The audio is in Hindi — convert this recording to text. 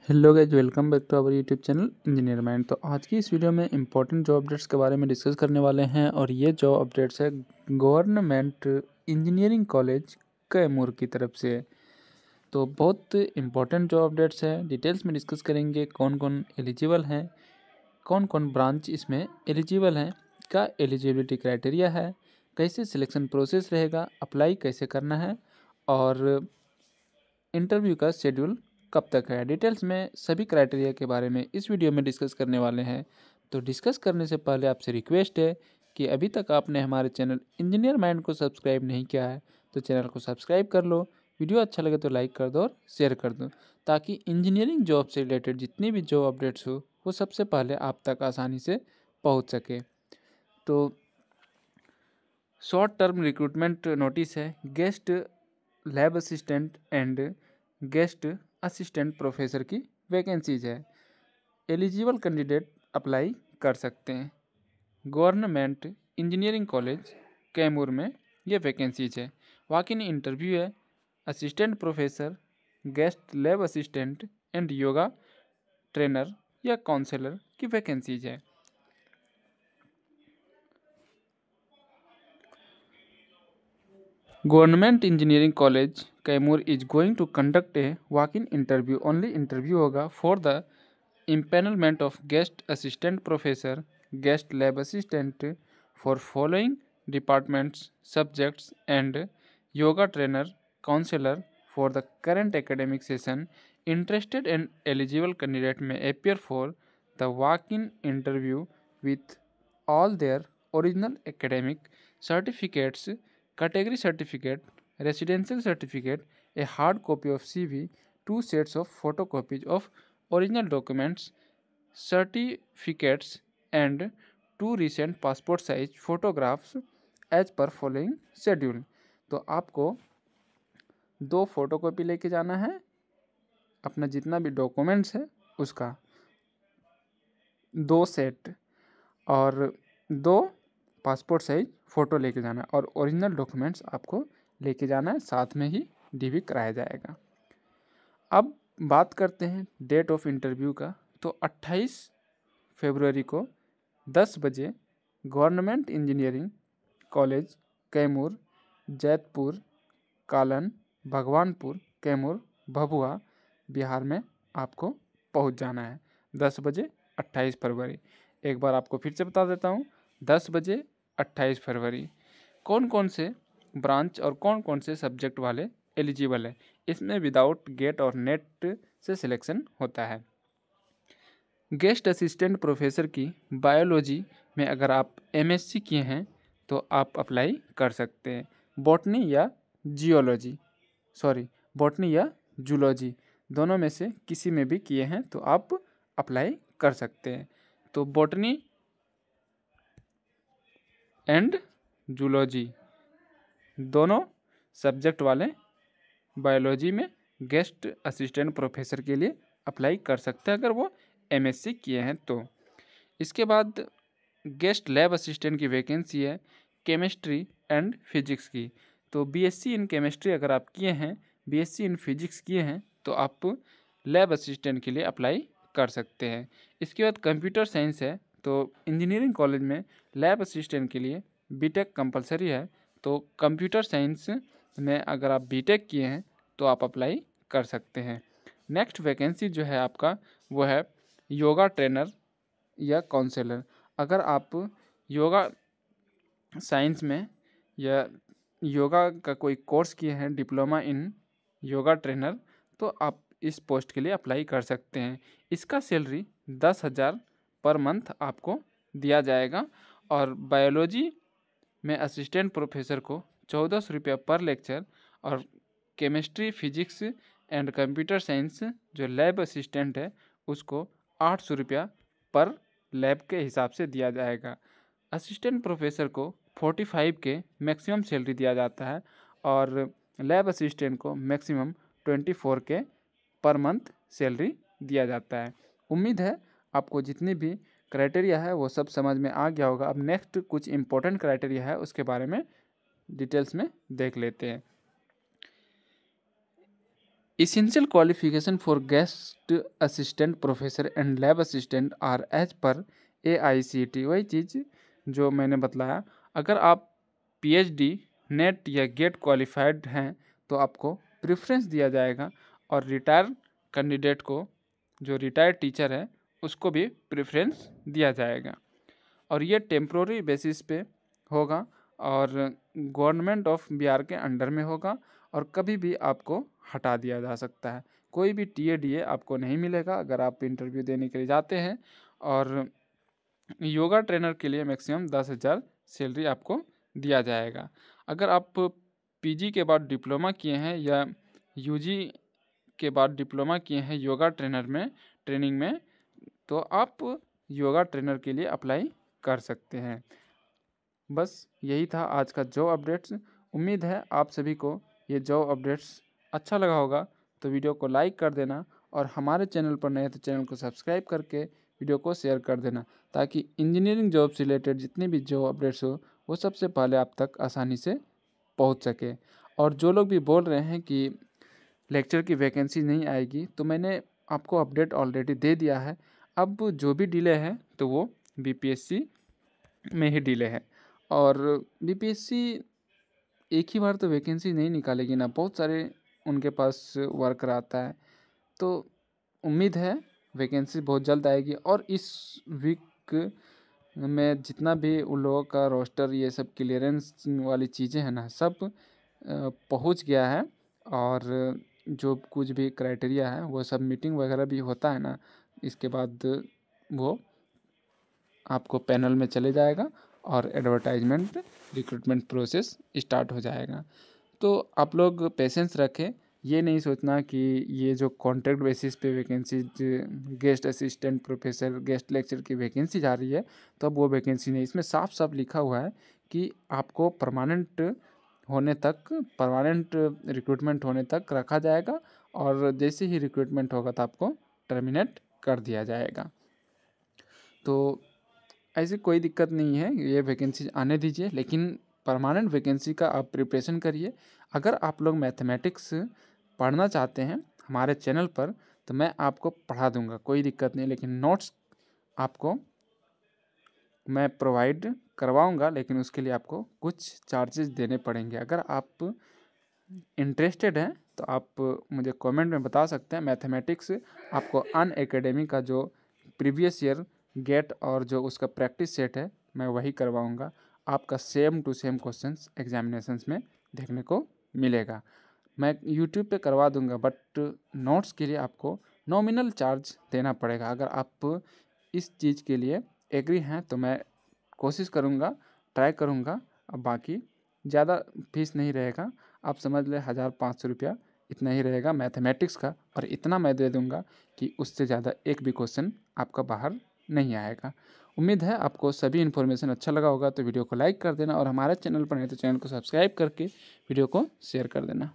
Hello guys, welcome back to our YouTube channel Engineer Mind. तो आज की इस वीडियो में इंपॉर्टेंट जॉब अपडेट्स के बारे में डिस्कस करने वाले हैं और ये जॉब अपडेट्स है गवर्नमेंट इंजीनियरिंग कॉलेज कैमूर की तरफ से। तो बहुत इंपॉर्टेंट जॉब अपडेट्स है, डिटेल्स में डिस्कस करेंगे कौन कौन एलिजिबल हैं, कौन कौन ब्रांच इसमें एलिजिबल हैं, क्या एलिजिबिलिटी क्राइटेरिया है, कैसे सिलेक्शन प्रोसेस रहेगा, अप्लाई कैसे करना है और इंटरव्यू का शेड्यूल कब तक है। डिटेल्स में सभी क्राइटेरिया के बारे में इस वीडियो में डिस्कस करने वाले हैं। तो डिस्कस करने से पहले आपसे रिक्वेस्ट है कि अभी तक आपने हमारे चैनल इंजीनियर माइंड को सब्सक्राइब नहीं किया है तो चैनल को सब्सक्राइब कर लो। वीडियो अच्छा लगे तो लाइक कर दो और शेयर कर दो, ताकि इंजीनियरिंग जॉब से रिलेटेड जितनी भी जॉब अपडेट्स हो वो सबसे पहले आप तक आसानी से पहुँच सके। तो शॉर्ट टर्म रिक्रूटमेंट नोटिस है, guest lab assistant and guest assistant professor की वैकेंसीज है। एलिजिबल कैंडिडेट अप्लाई कर सकते हैं। गवर्नमेंट इंजीनियरिंग कॉलेज कैमूर में ये वैकेंसीज है। वॉक इन इंटरव्यू है, assistant professor, guest lab assistant and yoga trainer या काउंसलर की वैकेंसीज है। Government engineering college Kaimur is going to conduct a walk in interview, only interview होगा for the empanelment of guest assistant professor, guest lab assistant for following departments subjects and yoga trainer counsellor for the current academic session. Interested and eligible candidate may appear for the walk in interview with all their original academic certificates, category certificate, residential certificate, a hard copy of CV, 2 sets of photocopies of original documents, certificates, and 2 recent passport size photographs as per following schedule। तो आपको 2 फोटोकॉपी लेके जाना है, अपना जितना भी डॉक्यूमेंट्स है उसका 2 सेट और 2 पासपोर्ट साइज फ़ोटो लेके जाना है और ओरिजिनल डॉक्यूमेंट्स आपको लेके जाना है, साथ में ही डीवी कराया जाएगा। अब बात करते हैं डेट ऑफ इंटरव्यू का। तो 28 फरवरी को 10 बजे government engineering college Kaimur, Jaitpur, Kalan, Bhagwanpur, Kaimur, Bhabua, Bihar में आपको पहुंच जाना है 10 बजे 28 फरवरी। एक बार आपको फिर से बता देता हूँ, 10 बजे 28 फरवरी। कौन कौन से ब्रांच और कौन कौन से सब्जेक्ट वाले एलिजिबल है, इसमें विदाउट गेट और नेट से सिलेक्शन होता है। गेस्ट असिस्टेंट प्रोफेसर की बायोलॉजी में अगर आप एमएससी किए हैं तो आप अप्लाई कर सकते हैं। बॉटनी या जूलॉजी दोनों में से किसी में भी किए हैं तो आप अप्लाई कर सकते हैं। तो बॉटनी एंड जूलॉजी दोनों सब्जेक्ट वाले बायोलॉजी में गेस्ट असिस्टेंट प्रोफेसर के लिए अप्लाई कर सकते हैं अगर वो एमएससी किए हैं तो। इसके बाद गेस्ट लैब असिस्टेंट की वैकेंसी है केमिस्ट्री एंड फिजिक्स की। तो बीएससी इन केमिस्ट्री अगर आप किए हैं, बीएससी इन फिजिक्स किए हैं तो आप लैब असिस्टेंट के लिए अप्लाई कर सकते हैं। इसके बाद कंप्यूटर साइंस है, तो इंजीनियरिंग कॉलेज में लैब असिस्टेंट के लिए बीटेक कंपलसरी है। तो कंप्यूटर साइंस में अगर आप बीटेक किए हैं तो आप अप्लाई कर सकते हैं। नेक्स्ट वैकेंसी जो है आपका वो है योगा ट्रेनर या काउंसलर। अगर आप योगा साइंस में या योगा का कोई कोर्स किए हैं, डिप्लोमा इन योगा ट्रेनर, तो आप इस पोस्ट के लिए अप्लाई कर सकते हैं। इसका सैलरी 10,000 पर मंथ आपको दिया जाएगा और बायोलॉजी में असिस्टेंट प्रोफेसर को 1400 रुपया पर लेक्चर और chemistry, physics and computer science जो लैब असिस्टेंट है उसको 800 रुपया पर लैब के हिसाब से दिया जाएगा। असिस्टेंट प्रोफेसर को 45 के मैक्सिमम सैलरी दिया जाता है और लैब असिस्टेंट को मैक्सिमम 24 के पर मंथ सैलरी दिया जाता है। उम्मीद है आपको जितनी भी क्राइटेरिया है वो सब समझ में आ गया होगा। अब नेक्स्ट कुछ इंपॉर्टेंट क्राइटेरिया है उसके बारे में डिटेल्स में देख लेते हैं। Essential qualification for guest assistant professor and lab assistant are as per AICTE। वही चीज़ जो मैंने बतलाया, अगर आप PhD नेट या गेट क्वालिफाइड हैं तो आपको प्रेफरेंस दिया जाएगा, और रिटायर कैंडिडेट को, जो रिटायर्ड टीचर है, उसको भी प्रेफरेंस दिया जाएगा। और ये टेम्प्रोरी बेसिस पे होगा और गवर्नमेंट ऑफ बिहार के अंडर में होगा, और कभी भी आपको हटा दिया जा सकता है। कोई भी TADA आपको नहीं मिलेगा अगर आप इंटरव्यू देने के लिए जाते हैं। और योगा ट्रेनर के लिए मैक्सिमम 10,000 सैलरी आपको दिया जाएगा। अगर आप PG के बाद डिप्लोमा किए हैं या UG के बाद डिप्लोमा किए हैं योगा ट्रेनिंग में, तो आप योगा ट्रेनर के लिए अप्लाई कर सकते हैं। बस यही था आज का जॉब अपडेट्स। उम्मीद है आप सभी को ये जॉब अपडेट्स अच्छा लगा होगा, तो वीडियो को लाइक कर देना, और हमारे चैनल पर नए तो चैनल को सब्सक्राइब करके वीडियो को शेयर कर देना, ताकि इंजीनियरिंग जॉब से रिलेटेड जितने भी जॉब अपडेट्स हो वो सबसे पहले आप तक आसानी से पहुंच सके। और जो लोग भी बोल रहे हैं कि लेक्चर की वैकेंसी नहीं आएगी, तो मैंने आपको अपडेट ऑलरेडी दे दिया है। अब जो भी डिले है तो वो BPSC में ही डिले है, और BPSC एक ही बार तो वैकेंसी नहीं निकालेगी ना, बहुत सारे उनके पास वर्कर आता है। तो उम्मीद है वैकेंसी बहुत जल्द आएगी, और इस वीक में जितना भी उन लोगों का रोस्टर, ये सब क्लियरेंस वाली चीज़ें हैं ना, सब पहुंच गया है। और जो कुछ भी क्राइटेरिया है वो सब मीटिंग वगैरह भी होता है ना, इसके बाद वो आपको पैनल में चले जाएगा और एडवर्टाइजमेंट रिक्रूटमेंट प्रोसेस स्टार्ट हो जाएगा। तो आप लोग पेशेंस रखें, ये नहीं सोचना कि ये जो कॉन्ट्रैक्ट बेसिस पे vacancy, guest assistant professor, guest lecture की वैकेंसी जा रही है, तो अब वो वैकेंसी नहीं। इसमें साफ साफ लिखा हुआ है कि आपको परमानेंट रिक्रूटमेंट होने तक रखा जाएगा, और जैसे ही रिक्रूटमेंट होगा तो आपको टर्मिनेट कर दिया जाएगा। तो ऐसी कोई दिक्कत नहीं है, ये वैकेंसी आने दीजिए, लेकिन परमानेंट वैकेंसी का आप प्रिपरेशन करिए। अगर आप लोग मैथमेटिक्स पढ़ना चाहते हैं हमारे चैनल पर, तो मैं आपको पढ़ा दूंगा, कोई दिक्कत नहीं, लेकिन नोट्स आपको मैं प्रोवाइड करवाऊंगा, लेकिन उसके लिए आपको कुछ चार्जेस देने पड़ेंगे। अगर आप इंटरेस्टेड हैं तो आप मुझे कमेंट में बता सकते हैं। मैथमेटिक्स आपको अनअकैडमी का जो प्रीवियस ईयर गेट और जो उसका प्रैक्टिस सेट है, मैं वही करवाऊंगा। आपका same to same questions examinations में देखने को मिलेगा। मैं यूट्यूब पे करवा दूंगा, बट नोट्स के लिए आपको नॉमिनल चार्ज देना पड़ेगा। अगर आप इस चीज़ के लिए एग्री हैं तो मैं कोशिश करूंगा, ट्राई करूंगा। अब बाकी ज़्यादा फीस नहीं रहेगा, आप समझ लें 1,500 रुपया इतना ही रहेगा मैथमेटिक्स का, और इतना मैं दे दूंगा कि उससे ज़्यादा एक भी क्वेश्चन आपका बाहर नहीं आएगा। उम्मीद है आपको सभी इन्फॉर्मेशन अच्छा लगा होगा, तो वीडियो को लाइक कर देना, और हमारे चैनल पर नहीं तो चैनल को सब्सक्राइब करके वीडियो को शेयर कर देना।